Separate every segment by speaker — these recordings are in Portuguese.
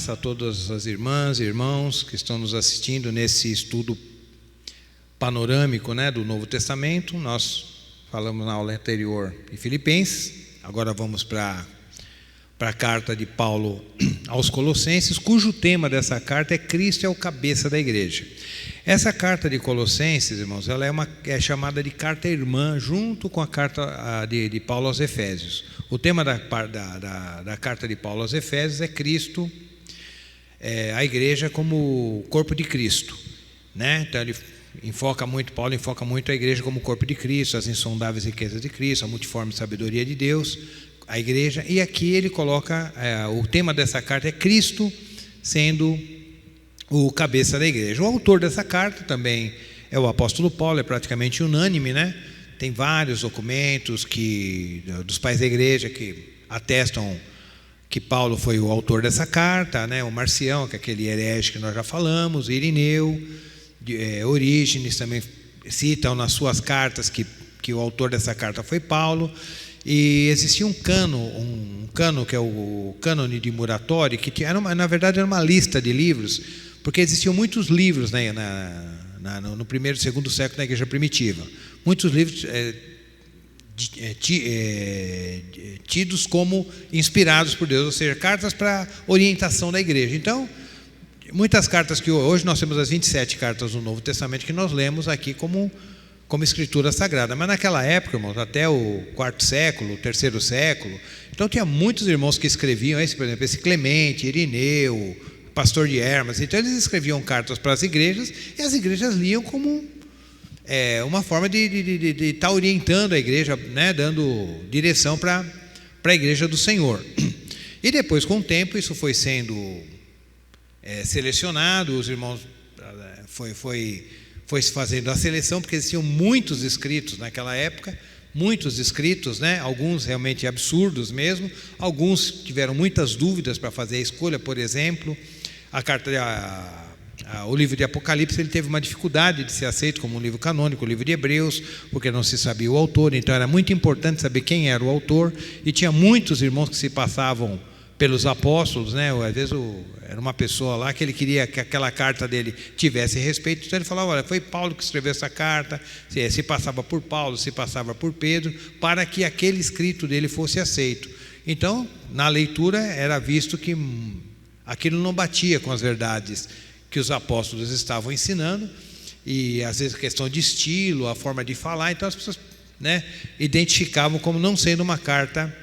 Speaker 1: paz a todas as irmãs e irmãos que estão nos assistindo nesse estudo panorâmico, né, do Novo Testamento. Nós falamos na aula anterior em Filipenses, agora vamos para a carta de Paulo aos Colossenses, cujo tema dessa carta é Cristo é o cabeça da igreja. Essa carta de Colossenses, irmãos, ela é chamada de carta irmã, junto com a carta de Paulo aos Efésios. O tema da carta de Paulo aos Efésios é Cristo, a igreja como corpo de Cristo, né? Então Paulo enfoca muito a igreja como corpo de Cristo, as insondáveis riquezas de Cristo, a multiforme sabedoria de Deus, a igreja. E aqui ele coloca, o tema dessa carta é Cristo sendo o cabeça da igreja. O autor dessa carta também é o apóstolo Paulo, é praticamente unânime, né? Tem vários documentos dos pais da igreja que atestam que Paulo foi o autor dessa carta, né? O Marcião, que é aquele herege que nós já falamos, Irineu, Orígenes também citam nas suas cartas que o autor dessa carta foi Paulo. E existia um cano que é o cânone de Muratori, que na verdade era uma lista de livros, porque existiam muitos livros, né, no primeiro e segundo século da igreja primitiva, muitos livros tidos como inspirados por Deus, ou seja, cartas para orientação da igreja. Então, muitas cartas que hoje nós temos as 27 cartas do Novo Testamento que nós lemos aqui como escritura sagrada, mas naquela época, irmãos, até o quarto século, o terceiro século, então tinha muitos irmãos que escreviam, por exemplo, esse Clemente, Irineu, pastor de Hermas. Então eles escreviam cartas para as igrejas e as igrejas liam como uma forma de estar orientando a igreja, né, dando direção para a igreja do Senhor. E depois, com o tempo, isso foi sendo selecionado, os irmãos foi se fazendo a seleção, porque existiam muitos escritos naquela época, muitos escritos, né? Alguns realmente absurdos mesmo, alguns tiveram muitas dúvidas para fazer a escolha. Por exemplo, o livro de Apocalipse, ele teve uma dificuldade de ser aceito como um livro canônico, o livro de Hebreus, porque não se sabia o autor, então era muito importante saber quem era o autor, e tinha muitos irmãos que se passavam pelos apóstolos, né? Às vezes era uma pessoa lá que ele queria que aquela carta dele tivesse respeito, então ele falava: olha, foi Paulo que escreveu essa carta, se passava por Paulo, se passava por Pedro, para que aquele escrito dele fosse aceito. Então, na leitura era visto que aquilo não batia com as verdades que os apóstolos estavam ensinando, e às vezes a questão de estilo, a forma de falar, então as pessoas, né, identificavam como não sendo uma carta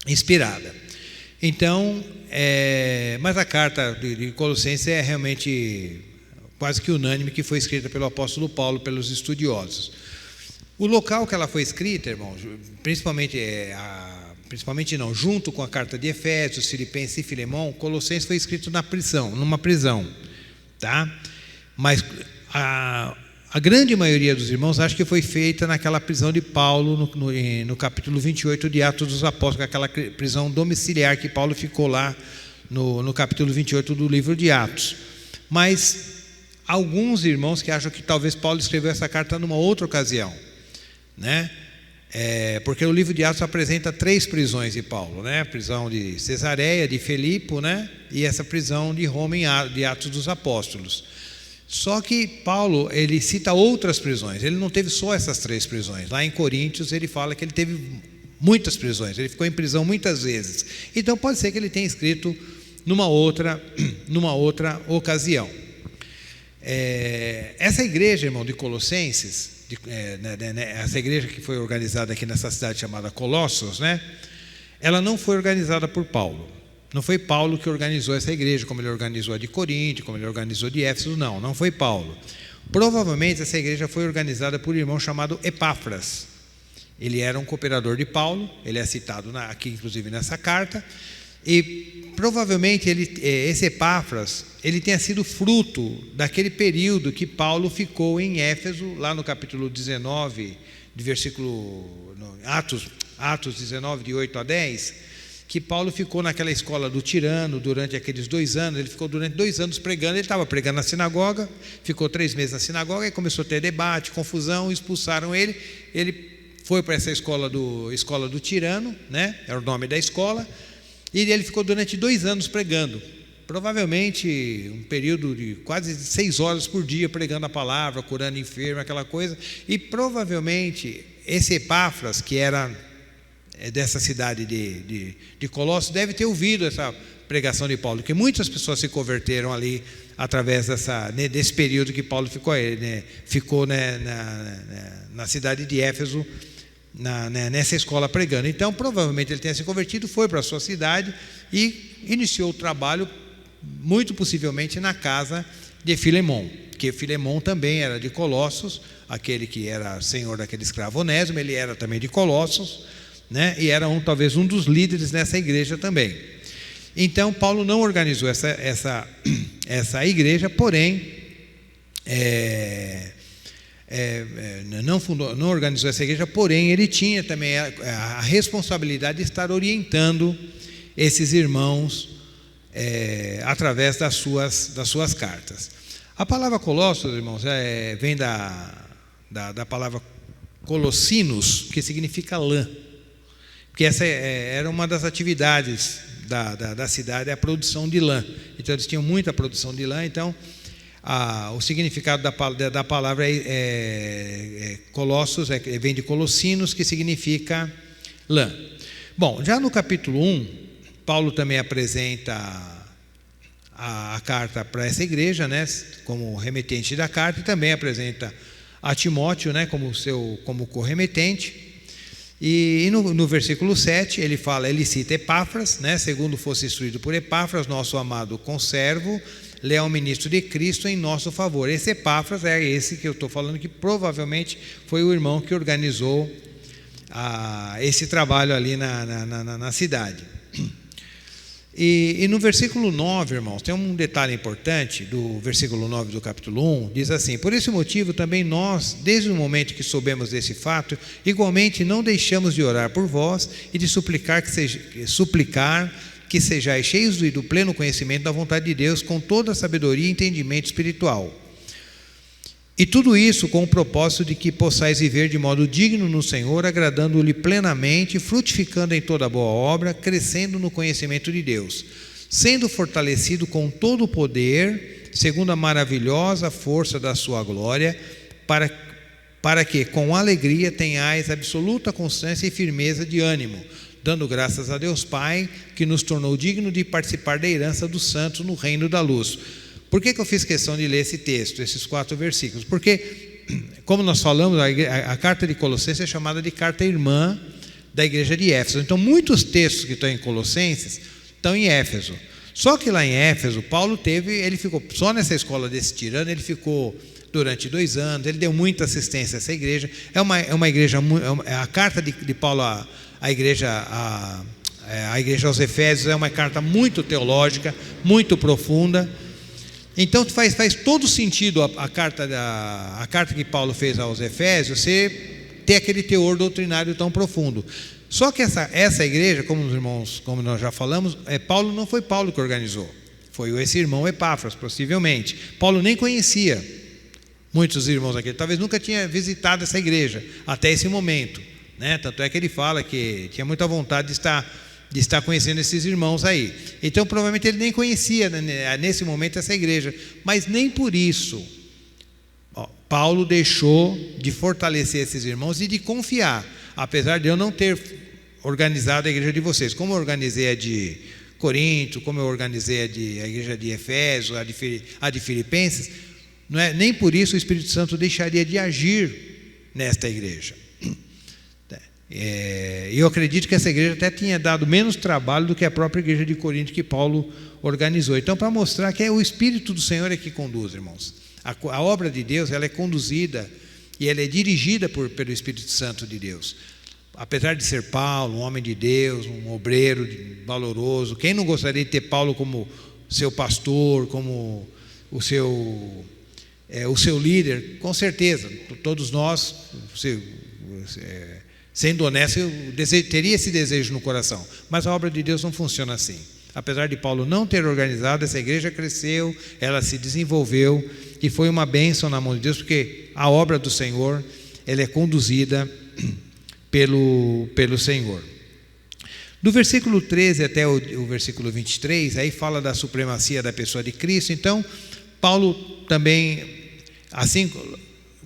Speaker 1: inspirada. Então, mas a carta de Colossenses é realmente quase que unânime, que foi escrita pelo apóstolo Paulo, pelos estudiosos. O local que ela foi escrita, irmãos, junto com a carta de Efésios, Filipenses e Filemão, Colossenses foi escrito numa prisão, tá? Mas a grande maioria dos irmãos acha que foi feita naquela prisão de Paulo, no capítulo 28 de Atos dos Apóstolos, aquela prisão domiciliar que Paulo ficou lá no capítulo 28 do livro de Atos. Mas alguns irmãos que acham que talvez Paulo escreveu essa carta numa outra ocasião, né? Porque o livro de Atos apresenta 3 prisões de Paulo, né? A prisão de Cesareia, de Filipe, né? E essa prisão de Roma de Atos dos Apóstolos. Só que Paulo, ele cita outras prisões, ele não teve só essas 3 prisões. Lá em Coríntios ele fala que ele teve muitas prisões, ele ficou em prisão muitas vezes. Então pode ser que ele tenha escrito numa outra ocasião. Essa igreja, irmão, de Colossenses, essa igreja que foi organizada aqui nessa cidade chamada Colossos, né? Ela não foi organizada por Paulo. Não foi Paulo que organizou essa igreja, como ele organizou a de Corinto, como ele organizou a de Éfeso, não foi Paulo. Provavelmente essa igreja foi organizada por um irmão chamado Epáfras. Ele era um cooperador de Paulo, ele é citado aqui inclusive nessa carta, e provavelmente esse Epáfras, ele tenha sido fruto daquele período que Paulo ficou em Éfeso, lá no capítulo 19, de Atos 19, de 8 a 10, que Paulo ficou naquela escola do Tirano durante aqueles 2 anos. Ele ficou durante 2 anos pregando. Ele estava pregando na sinagoga, ficou 3 meses na sinagoga, e começou a ter debate, confusão, expulsaram ele. Ele foi para essa escola do Tirano, né? Era o nome da escola, e ele ficou durante 2 anos pregando. provavelmente um período de quase 6 horas por dia pregando a palavra, curando enfermo, aquela coisa. E provavelmente esse Epáfras, que era dessa cidade de Colossos, deve ter ouvido essa pregação de Paulo, porque muitas pessoas se converteram ali através desse período que Paulo ficou na cidade de Éfeso, nessa escola pregando. Então provavelmente ele tenha se convertido, foi para a sua cidade e iniciou o trabalho, muito possivelmente na casa de Filemão, que Filemão também era de Colossos, aquele que era senhor daquele escravo Onésimo, ele era também de Colossos, né? E era talvez um dos líderes nessa igreja também. Então Paulo não organizou essa igreja, porém não organizou essa igreja, porém ele tinha também a responsabilidade de estar orientando esses irmãos através das suas cartas. A palavra Colossos, irmãos, vem da palavra colossinos, que significa lã, porque essa era uma das atividades da cidade, a produção de lã. Então eles tinham muita produção de lã. Então o significado da palavra Colossos vem de colossinos, que significa lã. Bom, já no capítulo 1, Paulo também apresenta a carta para essa igreja, né, como remetente da carta, e também apresenta a Timóteo, né, como corremetente. E no versículo 7 ele cita Epáfras, né, segundo fosse instruído por Epáfras, nosso amado conservo, leal ministro de Cristo em nosso favor. Esse Epáfras é esse que eu estou falando, que provavelmente foi o irmão que organizou esse trabalho ali na cidade. E no versículo 9, irmãos, tem um detalhe importante do versículo 9 do capítulo 1, diz assim: por esse motivo também nós, desde o momento que soubemos desse fato, igualmente não deixamos de orar por vós e de suplicar que sejais cheios do pleno conhecimento da vontade de Deus, com toda a sabedoria e entendimento espiritual. E tudo isso com o propósito de que possais viver de modo digno no Senhor, agradando-lhe plenamente, frutificando em toda boa obra, crescendo no conhecimento de Deus, sendo fortalecido com todo o poder, segundo a maravilhosa força da sua glória, para que com alegria tenhais absoluta constância e firmeza de ânimo, dando graças a Deus Pai, que nos tornou digno de participar da herança dos santos no reino da luz. Por que eu fiz questão de ler esse texto, esses 4 versículos? Porque, como nós falamos, a carta de Colossenses é chamada de carta irmã da igreja de Éfeso. Então, muitos textos que estão em Colossenses estão em Éfeso. Só que lá em Éfeso, Paulo ele ficou, só nessa escola desse tirano, ele ficou durante 2 anos, ele deu muita assistência a essa igreja. É uma igreja, a carta de Paulo à igreja aos Efésios é uma carta muito teológica, muito profunda. Então faz todo sentido a carta que Paulo fez aos Efésios ter aquele teor doutrinário tão profundo. Só que essa igreja, como nós já falamos, não foi Paulo que organizou, foi esse irmão Epáfras, possivelmente. Paulo nem conhecia muitos irmãos aqui, talvez nunca tinha visitado essa igreja até esse momento, né? Tanto é que ele fala que tinha muita vontade de estar conhecendo esses irmãos aí. Então provavelmente ele nem conhecia nesse momento essa igreja, mas nem por isso Paulo deixou de fortalecer esses irmãos e de confiar, apesar de eu não ter organizado a igreja de vocês, como eu organizei a de Corinto, como eu organizei a igreja de Efésios, a de Filipenses, não é? Nem por isso o Espírito Santo deixaria de agir nesta igreja. Eu acredito que essa igreja até tinha dado menos trabalho do que a própria igreja de Corinto que Paulo organizou. Então, para mostrar que é o Espírito do Senhor que conduz, irmãos. A obra de Deus, ela é conduzida e ela é dirigida pelo Espírito Santo de Deus. Apesar de ser Paulo, um homem de Deus, um obreiro valoroso, quem não gostaria de ter Paulo como seu pastor, como o seu líder? Com certeza, todos nós, sendo honesto, eu teria esse desejo no coração. Mas a obra de Deus não funciona assim. Apesar de Paulo não ter organizado, essa igreja cresceu, ela se desenvolveu e foi uma bênção na mão de Deus, porque a obra do Senhor, ela é conduzida pelo Senhor. Do versículo 13 até o versículo 23, aí fala da supremacia da pessoa de Cristo. Então, Paulo também, assim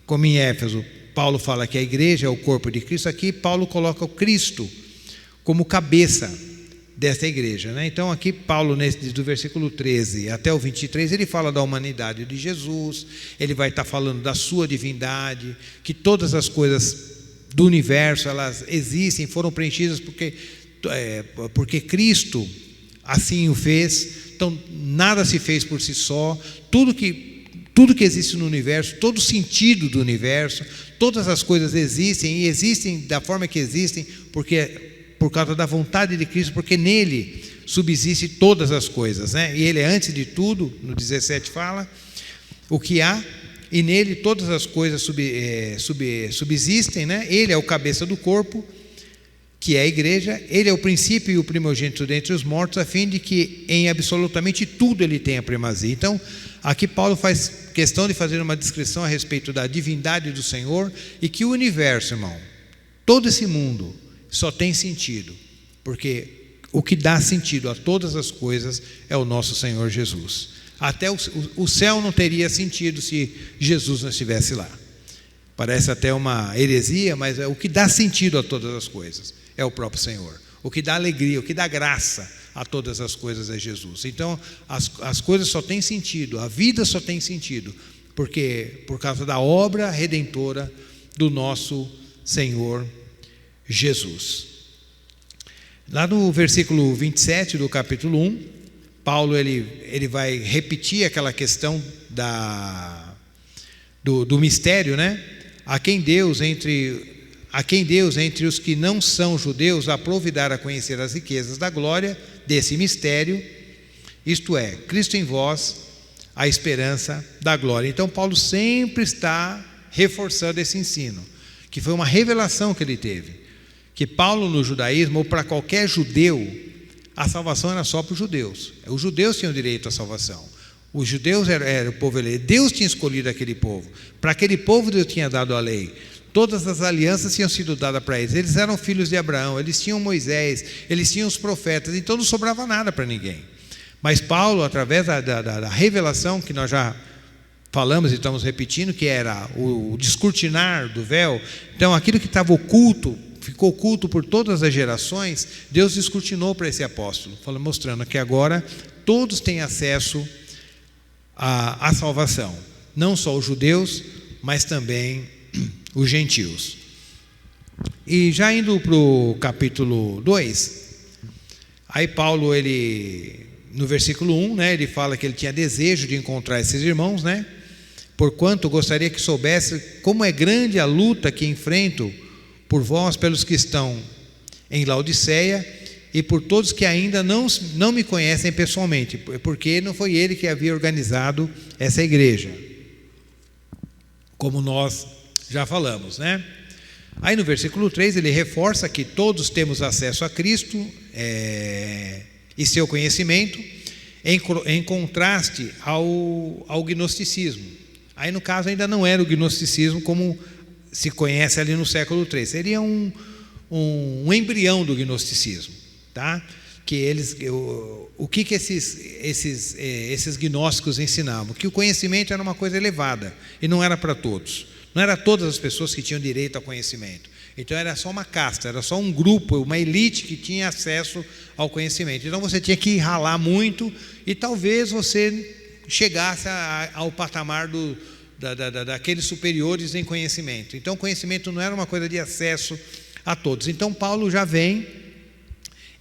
Speaker 1: como em Éfeso, Paulo fala que a igreja é o corpo de Cristo, aqui Paulo coloca o Cristo como cabeça dessa igreja, né? Então aqui Paulo, do versículo 13 até o 23, ele fala da humanidade de Jesus, ele vai estar falando da sua divindade, que todas as coisas do universo, elas existem, foram preenchidas porque Cristo assim o fez. Então nada se fez por si só, tudo que existe no universo, todo o sentido do universo, todas as coisas existem, e existem da forma que existem, por causa da vontade de Cristo, porque nele subsiste todas as coisas, né? E ele é antes de tudo, no 17 fala, o que há, e nele todas as coisas subsistem, né? Ele é o cabeça do corpo, que é a igreja, ele é o princípio e o primogênito dentre os mortos, a fim de que em absolutamente tudo ele tenha primazia. Então, aqui Paulo faz questão de fazer uma descrição a respeito da divindade do Senhor, e que o universo, irmão, todo esse mundo, só tem sentido, porque o que dá sentido a todas as coisas é o nosso Senhor Jesus. Até o céu não teria sentido se Jesus não estivesse lá. Parece até uma heresia, mas o que dá sentido a todas as coisas é o próprio Senhor. O que dá alegria, o que dá graça a todas as coisas é Jesus. Então as coisas só têm sentido, a vida só tem sentido, porque por causa da obra redentora do nosso Senhor Jesus. Lá no versículo 27 do capítulo 1, Paulo ele vai repetir aquela questão do mistério, né? A quem Deus entre os que não são judeus aprove dar a conhecer as riquezas da glória desse mistério, isto é, Cristo em vós, a esperança da glória. Então Paulo sempre está reforçando esse ensino, que foi uma revelação que ele teve, que Paulo no judaísmo, ou para qualquer judeu, a salvação era só para os judeus. Os judeus tinham direito à salvação. Os judeus era o povo eleito. Deus tinha escolhido aquele povo. Para aquele povo Deus tinha dado a lei. Todas as alianças tinham sido dadas para eles. Eles eram filhos de Abraão, eles tinham Moisés, eles tinham os profetas, então não sobrava nada para ninguém. Mas Paulo, através da revelação que nós já falamos e estamos repetindo, que era o descortinar do véu, então aquilo que estava oculto, ficou oculto por todas as gerações, Deus descortinou para esse apóstolo, mostrando que agora todos têm acesso à salvação, não só os judeus, mas também os gentios. E já indo para o capítulo 2, aí Paulo, no versículo 1, né, ele fala que ele tinha desejo de encontrar esses irmãos, né? Porquanto gostaria que soubesse como é grande a luta que enfrento por vós, pelos que estão em Laodiceia, e por todos que ainda não me conhecem pessoalmente, porque não foi ele que havia organizado essa igreja, como nós já falamos, né? Aí no versículo 3 ele reforça que todos temos acesso a Cristo e seu conhecimento, em contraste ao gnosticismo. Aí no caso ainda não era o gnosticismo como se conhece ali no século III, seria um embrião do gnosticismo, tá? Que o que esses gnósticos ensinavam? Que o conhecimento era uma coisa elevada e não era para todos, não era todas as pessoas que tinham direito ao conhecimento. Então era só uma casta, era só um grupo, uma elite que tinha acesso ao conhecimento. Então você tinha que ralar muito e talvez você chegasse ao patamar daqueles superiores em conhecimento. Então o conhecimento não era uma coisa de acesso a todos. Então Paulo já vem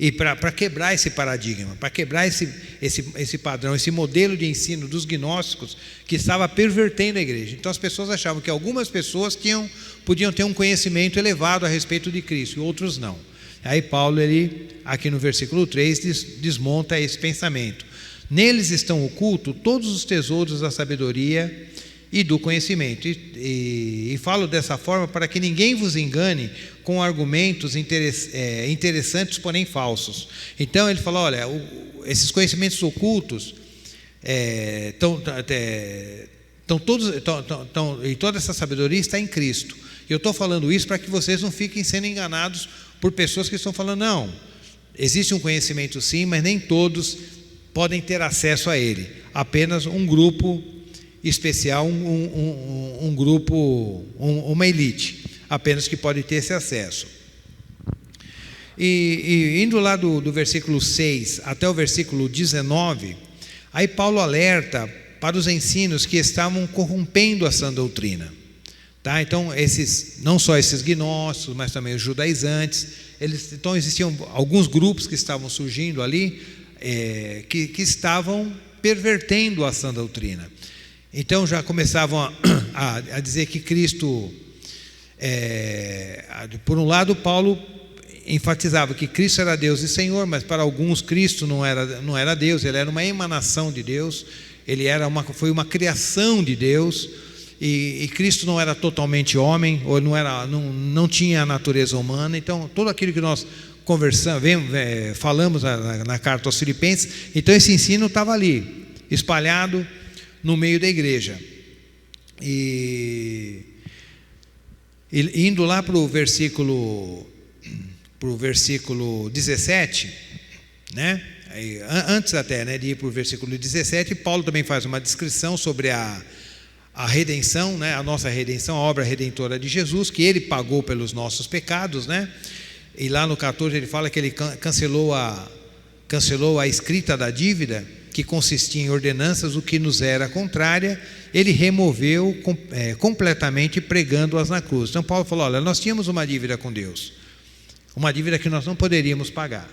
Speaker 1: e para quebrar esse paradigma, para quebrar esse padrão, esse modelo de ensino dos gnósticos que estava pervertendo a igreja. Então as pessoas achavam que algumas pessoas podiam ter um conhecimento elevado a respeito de Cristo e outros não. Aí Paulo, aqui no versículo 3, desmonta esse pensamento. Neles estão ocultos todos os tesouros da sabedoria e do conhecimento. E falo dessa forma para que ninguém vos engane com argumentos interessantes, porém falsos. Então ele fala, olha, esses conhecimentos ocultos e toda essa sabedoria está em Cristo. E eu estou falando isso para que vocês não fiquem sendo enganados por pessoas que estão falando, não, existe um conhecimento sim, mas nem todos podem ter acesso a ele. Apenas um grupo especial, um grupo, uma elite, apenas que pode ter esse acesso. E indo lá do versículo 6 até o versículo 19, aí Paulo alerta para os ensinos que estavam corrompendo a sã doutrina. Tá? Então, não só esses gnósticos, mas também os judaizantes, então existiam alguns grupos que estavam surgindo ali, que estavam pervertendo a sã doutrina. Então já começavam a dizer que Cristo, por um lado, Paulo enfatizava que Cristo era Deus e Senhor, mas para alguns Cristo não era Deus, ele era uma emanação de Deus, foi uma criação de Deus, e Cristo não era totalmente homem, ou não tinha a natureza humana. Então tudo aquilo que nós falamos na carta aos Filipenses, então esse ensino estava ali, espalhado no meio da igreja. E indo lá para o versículo 17, né? Antes até, né, de ir para o versículo 17, Paulo também faz uma descrição sobre a redenção, né, a nossa redenção, a obra redentora de Jesus, que ele pagou pelos nossos pecados, né? E lá no 14 ele fala que ele cancelou a escrita da dívida, que consistia em ordenanças, o que nos era contrária, ele removeu completamente, pregando-as na cruz. Então Paulo falou: olha, nós tínhamos uma dívida com Deus, uma dívida que nós não poderíamos pagar,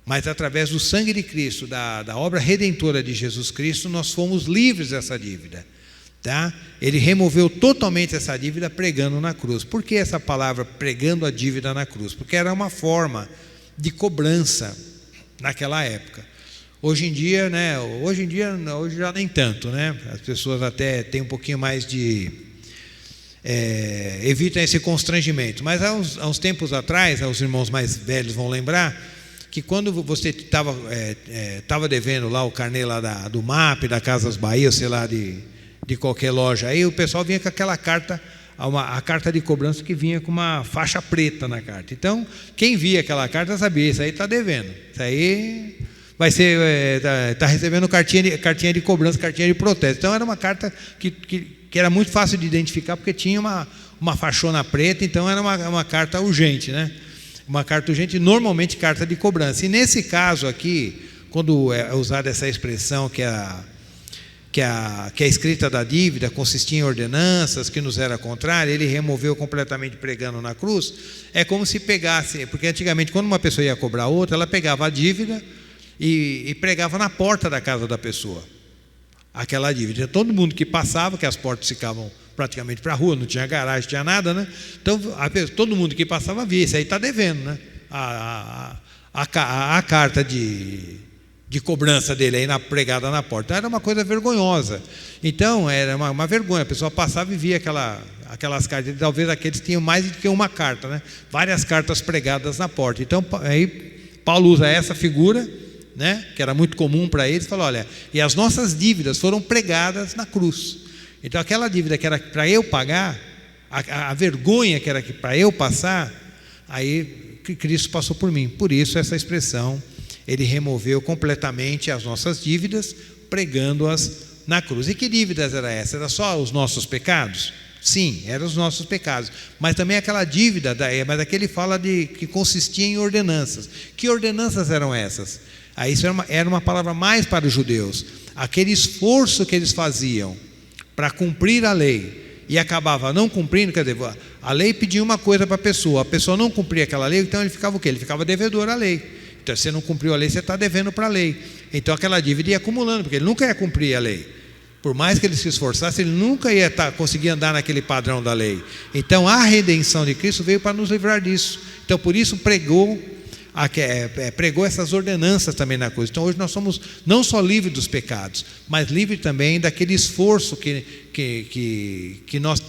Speaker 1: mas através do sangue de Cristo, da obra redentora de Jesus Cristo, nós fomos livres dessa dívida. Tá? Ele removeu totalmente essa dívida pregando na cruz. Por que essa palavra, pregando a dívida na cruz? Porque era uma forma de cobrança naquela época. Hoje em dia, né, hoje já nem tanto, né? As pessoas até têm um pouquinho mais de evitam esse constrangimento. Mas há uns tempos atrás, os irmãos mais velhos vão lembrar que quando você estava devendo lá o carnê lá do MAP, da Casas Bahia, sei lá, de qualquer loja, aí o pessoal vinha com aquela carta, a carta de cobrança que vinha com uma faixa preta na carta. Então, quem via aquela carta sabia: isso aí está devendo, isso aí vai ser, está recebendo cartinha de cobrança, cartinha de protesto. Então era uma carta que era muito fácil de identificar, porque tinha uma faixona preta. Então era uma carta urgente, né? Uma carta urgente, normalmente carta de cobrança. E nesse caso aqui, quando é usada essa expressão que a escrita da dívida consistia em ordenanças, que nos era contrária, ele removeu completamente pregando na cruz. É como se pegasse, porque antigamente quando uma pessoa ia cobrar outra, ela pegava a dívida e pregava na porta da casa da pessoa aquela dívida. Todo mundo que passava, que as portas ficavam praticamente para a rua, não tinha garagem, não tinha nada, né? Então todo mundo que passava via: isso aí está devendo, né? A carta de cobrança dele aí pregada na porta. Era uma coisa vergonhosa. Então era uma vergonha. A pessoa passava e via aquelas cartas. Talvez aqueles tinham mais do que uma carta, né? Várias cartas pregadas na porta. Então aí Paulo usa essa figura, né, que era muito comum para eles. Falou: olha, e as nossas dívidas foram pregadas na cruz. Então aquela dívida que era para eu pagar, a vergonha que era para eu passar, aí Cristo passou por mim. Por isso essa expressão: ele removeu completamente as nossas dívidas, pregando-as na cruz. E que dívidas era essa? Era só os nossos pecados? Sim, eram os nossos pecados. Mas também aquela dívida, mas aqui ele fala que consistia em ordenanças. Que ordenanças eram essas? Aí isso era uma palavra mais para os judeus. Aquele esforço que eles faziam para cumprir a lei e acabava não cumprindo, quer dizer, a lei pedia uma coisa para a pessoa não cumpria aquela lei, então ele ficava o quê? Ele ficava devedor à lei. Então, se você não cumpriu a lei, você está devendo para a lei. Então aquela dívida ia acumulando, porque ele nunca ia cumprir a lei. Por mais que ele se esforçasse, ele nunca ia conseguir andar naquele padrão da lei. Então a redenção de Cristo veio para nos livrar disso. Então por isso pregou essas ordenanças também na cruz. Então hoje nós somos não só livres dos pecados, mas livres também daquele esforço que nós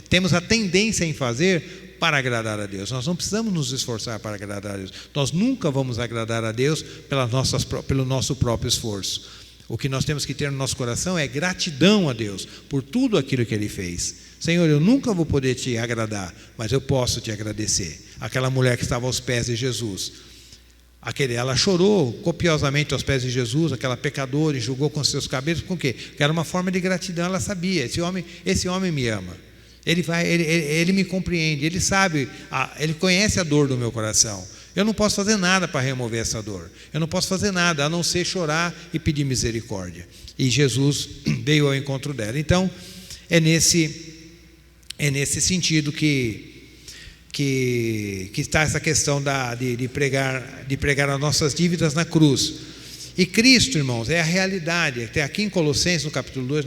Speaker 1: temos a tendência em fazer para agradar a Deus. Nós não precisamos nos esforçar para agradar a Deus. Nós nunca vamos agradar a Deus pelo nosso próprio esforço. O que nós temos que ter no nosso coração é gratidão a Deus por tudo aquilo que Ele fez. Senhor, eu nunca vou poder te agradar, mas eu posso te agradecer. Aquela mulher que estava aos pés de Jesus, Ela chorou copiosamente aos pés de Jesus, aquela pecadora, enxugou com seus cabelos, com o quê? Que era uma forma de gratidão. Ela sabia, esse homem me ama, ele me compreende, ele sabe, ele conhece a dor do meu coração. Eu não posso fazer nada para remover essa dor, eu não posso fazer nada a não ser chorar e pedir misericórdia. E Jesus veio ao encontro dela. Então é nesse sentido que está essa questão de pregar as nossas dívidas na cruz. E Cristo, irmãos, é a realidade. Até aqui em Colossenses, no capítulo 2,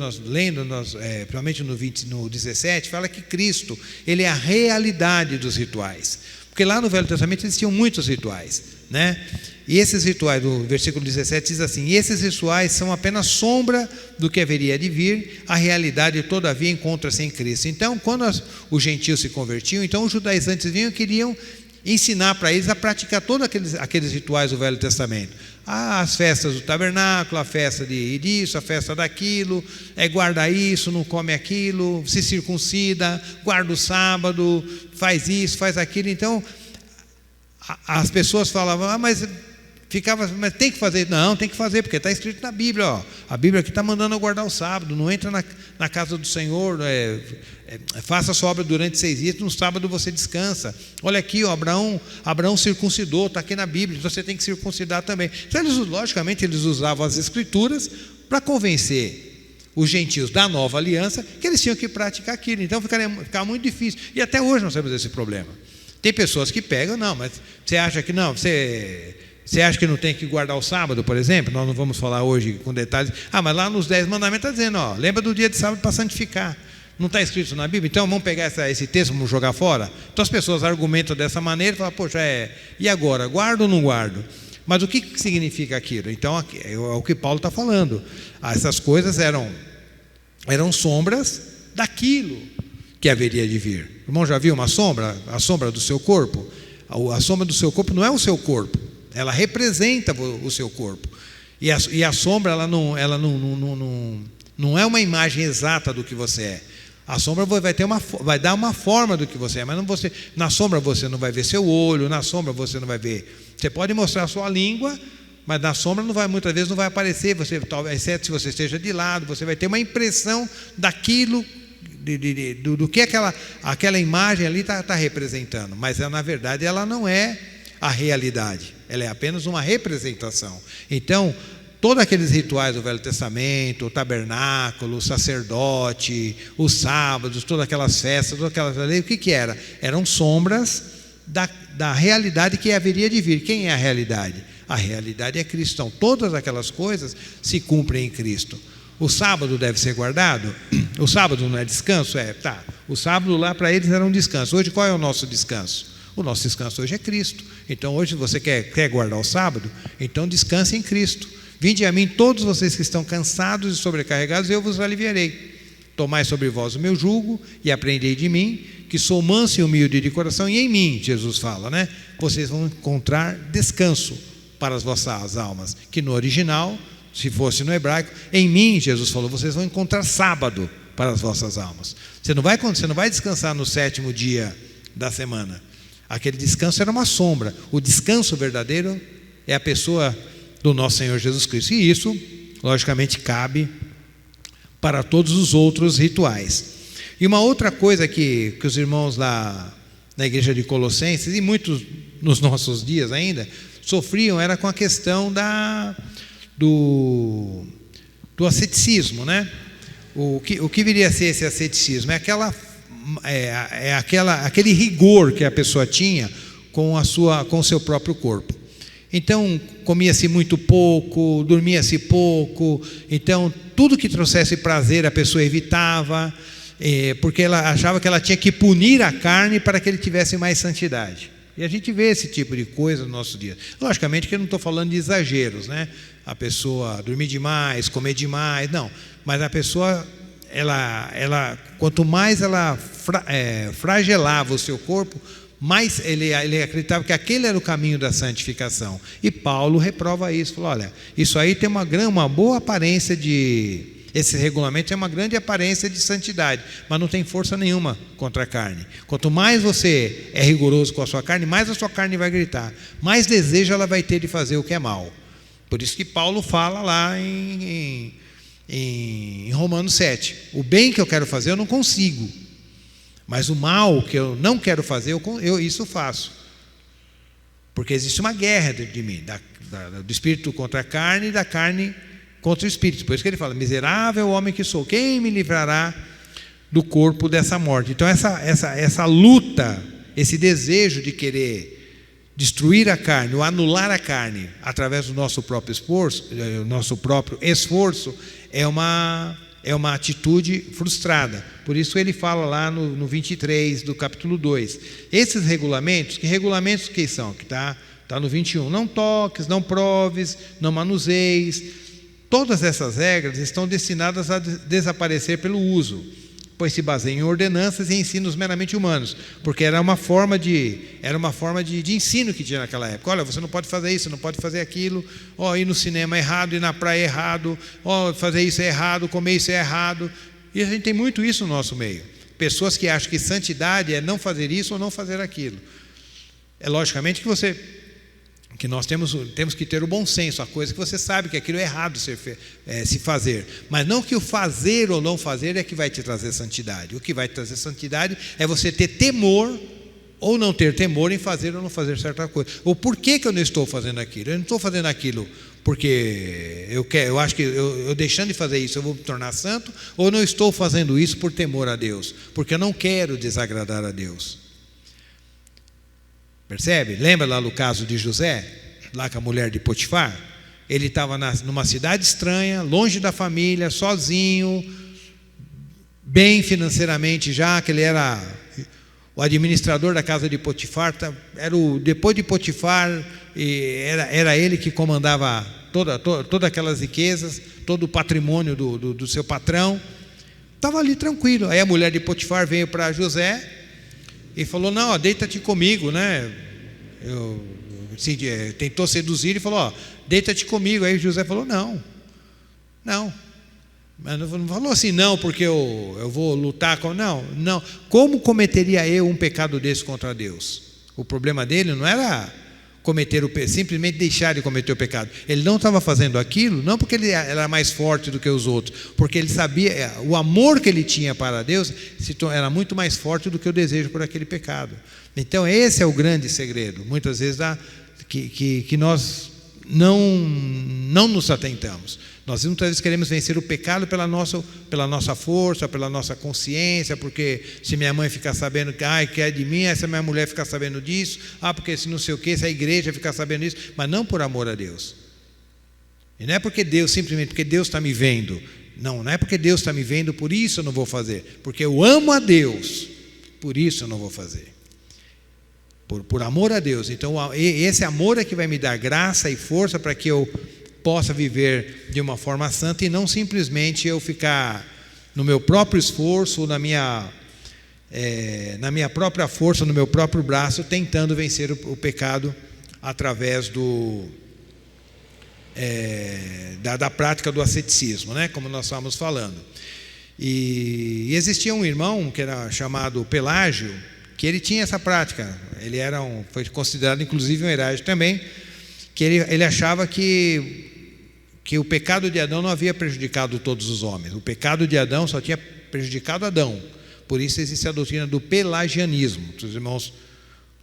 Speaker 1: principalmente no 17, fala que Cristo, Ele é a realidade dos rituais. Porque lá no Velho Testamento existiam muitos rituais, né? E esses rituais, do versículo 17 diz assim: e esses rituais são apenas sombra do que haveria de vir, a realidade todavia encontra-se em Cristo. Então, quando os gentios se convertiam, então os judaizantes vinham e queriam ensinar para eles a praticar todos aqueles rituais do Velho Testamento. As festas do tabernáculo, a festa disso, a festa daquilo, guarda isso, não come aquilo, se circuncida, guarda o sábado, faz isso, faz aquilo. Então, as pessoas falavam, mas tem que fazer. Não, tem que fazer, porque está escrito na Bíblia, ó. A Bíblia aqui está mandando eu guardar o sábado. Não entra na casa do Senhor, faça a sua obra durante 6 dias, no sábado você descansa. Olha aqui, ó, Abraão circuncidou, está aqui na Bíblia, então você tem que circuncidar também. Então, logicamente, eles usavam as Escrituras para convencer os gentios da nova aliança que eles tinham que praticar aquilo. Então ficava muito difícil. E até hoje nós temos esse problema. Tem pessoas que pegam, não, mas você acha que não, você acha que não tem que guardar o sábado, por exemplo? Nós não vamos falar hoje com detalhes. Mas lá nos 10 mandamentos está dizendo, ó, lembra do dia de sábado para santificar. Não está escrito na Bíblia? Então vamos pegar esse texto, vamos jogar fora? Então as pessoas argumentam dessa maneira e falam, poxa, e agora? Guardo ou não guardo? Mas o que significa aquilo? Então é o que Paulo está falando. Essas coisas eram sombras daquilo que haveria de vir. O irmão já viu uma sombra? A sombra do seu corpo? A sombra do seu corpo não é o seu corpo, ela representa o seu corpo. E a sombra ela não é uma imagem exata do que você é. A sombra vai dar uma forma do que você é, mas na sombra você não vai ver seu olho, na sombra você não vai ver. Você pode mostrar a sua língua, mas na sombra muitas vezes não vai aparecer, exceto se você esteja de lado, você vai ter uma impressão daquilo, do que aquela imagem ali está representando. Mas na verdade ela não é a realidade, ela é apenas uma representação. Então, todos aqueles rituais do Velho Testamento, o tabernáculo, o sacerdote, os sábados, todas aquelas festas, todas aquelas leis, o que era? Eram sombras da realidade que haveria de vir. Quem é a realidade? A realidade é Cristo. Então, todas aquelas coisas se cumprem em Cristo. O sábado deve ser guardado? O sábado não é descanso? Tá. O sábado lá para eles era um descanso. Hoje qual é o nosso descanso? O nosso descanso hoje é Cristo. Então hoje você quer guardar o sábado? Então descanse em Cristo. Vinde a mim todos vocês que estão cansados e sobrecarregados, eu vos aliviarei. Tomai sobre vós o meu jugo e aprendei de mim, que sou manso e humilde de coração, e em mim, Jesus fala, né? Vocês vão encontrar descanso para as vossas almas. Que no original, se fosse no hebraico, em mim, Jesus falou, vocês vão encontrar sábado para as vossas almas. Você não vai descansar no 7º dia da semana. Aquele descanso era uma sombra. O descanso verdadeiro é a pessoa do nosso Senhor Jesus Cristo. E isso, logicamente, cabe para todos os outros rituais. E uma outra coisa que os irmãos lá na igreja de Colossenses, e muitos nos nossos dias ainda, sofriam, era com a questão do asceticismo, né? O que viria a ser esse asceticismo? Aquele rigor que a pessoa tinha com o seu próprio corpo. Então comia-se muito pouco, dormia-se pouco. Então tudo que trouxesse prazer a pessoa evitava, porque ela achava que ela tinha que punir a carne para que ele tivesse mais santidade. E a gente vê esse tipo de coisa no nosso dia. Logicamente que eu não estou falando de exageros, né? A pessoa dormir demais, comer demais, não. Mas a pessoa, quanto mais ela fragelava o seu corpo, mais ele acreditava que aquele era o caminho da santificação. E Paulo reprova isso, falou, olha, isso aí tem uma boa aparência de Esse regulamento é uma grande aparência de santidade, mas não tem força nenhuma contra a carne. Quanto mais você é rigoroso com a sua carne, mais a sua carne vai gritar, mais desejo ela vai ter de fazer o que é mal. Por isso que Paulo fala lá em Romanos 7, o bem que eu quero fazer eu não consigo, mas o mal que eu não quero fazer, isso faço. Porque existe uma guerra dentro de mim, do espírito contra a carne e da carne contra o espírito. Por isso que ele fala, miserável homem que sou, quem me livrará do corpo dessa morte? Então essa luta, esse desejo de querer destruir a carne, ou anular a carne, através do nosso próprio esforço, é uma atitude frustrada. Por isso ele fala lá no 23 do capítulo 2. Esses regulamentos, que são? Que está no 21. Não toques, não proves, não manuseis. Todas essas regras estão destinadas a desaparecer pelo uso, pois se baseiam em ordenanças e ensinos meramente humanos, porque era uma forma de ensino que tinha naquela época. Olha, você não pode fazer isso, não pode fazer aquilo, ir no cinema é errado, ir na praia é errado, fazer isso é errado, comer isso é errado. E a gente tem muito isso no nosso meio. Pessoas que acham que santidade é não fazer isso ou não fazer aquilo. É logicamente que nós temos que ter o bom senso, a coisa que você sabe que aquilo é errado se fazer, mas não que o fazer ou não fazer é que vai te trazer santidade. O que vai te trazer santidade é você ter temor ou não ter temor em fazer ou não fazer certa coisa. Ou por que eu não estou fazendo aquilo? Eu não estou fazendo aquilo porque eu acho que eu deixando de fazer isso eu vou me tornar santo, ou não estou fazendo isso por temor a Deus, porque eu não quero desagradar a Deus. Percebe? Lembra lá no caso de José, lá com a mulher de Potifar? Ele estava numa cidade estranha, longe da família, sozinho, bem financeiramente já, que ele era o administrador da casa de Potifar, depois de Potifar, era ele que comandava todas aquelas riquezas, todo o patrimônio do seu patrão. Estava ali tranquilo. Aí a mulher de Potifar veio para José e falou, não, deita-te comigo, né? Tentou seduzir e falou, deita-te comigo. Aí José falou, não. Mas não falou assim, não, porque eu vou lutar com... Não. Como cometeria eu um pecado desse contra Deus? O problema dele não era simplesmente deixar de cometer o pecado. Ele não estava fazendo aquilo, não porque ele era mais forte do que os outros, porque ele sabia, o amor que ele tinha para Deus era muito mais forte do que o desejo por aquele pecado. Então esse é o grande segredo, muitas vezes que nós não nos atentamos. Nós muitas vezes queremos vencer o pecado pela nossa força, pela nossa consciência, porque se minha mãe ficar sabendo que é de mim, se minha mulher ficar sabendo disso, porque se não sei o que, se a igreja ficar sabendo disso, mas não por amor a Deus. E não é porque simplesmente porque Deus está me vendo. Não é porque Deus está me vendo, por isso eu não vou fazer. Porque eu amo a Deus, por isso eu não vou fazer. Por amor a Deus. Então esse amor é que vai me dar graça e força para que eu possa viver de uma forma santa e não simplesmente eu ficar no meu próprio esforço, na minha própria força, no meu próprio braço, tentando vencer o pecado através da prática do asceticismo, né? Como nós estávamos falando. E existia um irmão que era chamado Pelágio, que ele tinha essa prática. Ele foi considerado inclusive um herege também, que ele achava que o pecado de Adão não havia prejudicado todos os homens. O pecado de Adão só tinha prejudicado Adão. Por isso existe a doutrina do pelagianismo. Se os irmãos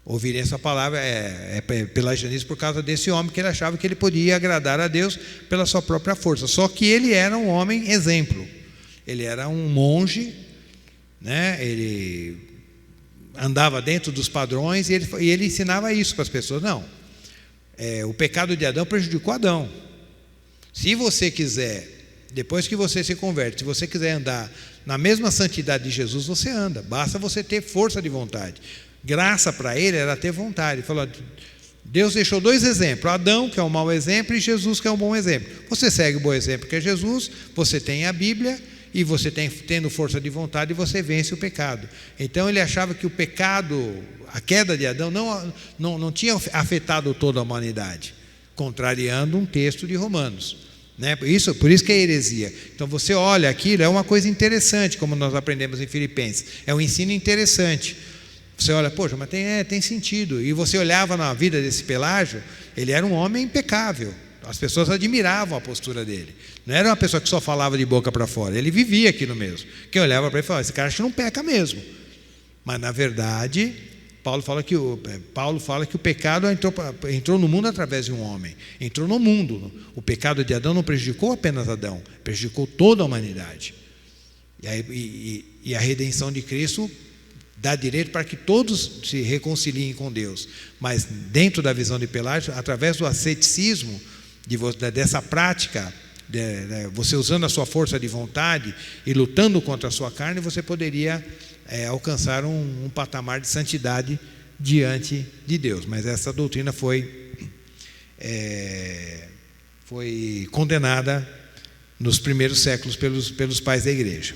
Speaker 1: ouvirem essa palavra, é pelagianismo por causa desse homem, que ele achava que ele podia agradar a Deus pela sua própria força. Só que ele era um homem exemplo. Ele era um monge, né? Ele andava dentro dos padrões e ele ensinava isso para as pessoas. Não, o pecado de Adão prejudicou Adão. Se você quiser, depois que você se converte, se você quiser andar na mesma santidade de Jesus, você anda, basta você ter força de vontade. Graça para ele era ter vontade. Ele falou, Deus deixou 2 exemplos, Adão, que é um mau exemplo, e Jesus, que é um bom exemplo. Você segue o bom exemplo, que é Jesus, você tem a Bíblia, e você tendo força de vontade, você vence o pecado. Então ele achava que o pecado, a queda de Adão, não tinha afetado toda a humanidade, contrariando um texto de Romanos. né? Por isso que é heresia. Então você olha aquilo, é uma coisa interessante, como nós aprendemos em Filipenses. É um ensino interessante. Você olha, poxa, mas tem sentido. E você olhava na vida desse Pelágio, ele era um homem impecável. As pessoas admiravam a postura dele. Não era uma pessoa que só falava de boca para fora. Ele vivia aquilo mesmo. Quem olhava para ele falava, esse cara acho que não peca mesmo. Mas na verdade, Paulo fala que o pecado entrou no mundo através de um homem. Entrou no mundo. O pecado de Adão não prejudicou apenas Adão, prejudicou toda a humanidade. E a redenção de Cristo dá direito para que todos se reconciliem com Deus. Mas dentro da visão de Pelágio, através do asceticismo, dessa prática, você usando a sua força de vontade e lutando contra a sua carne, você poderia alcançar um patamar de santidade diante de Deus. Mas essa doutrina foi condenada nos primeiros séculos pelos pais da igreja.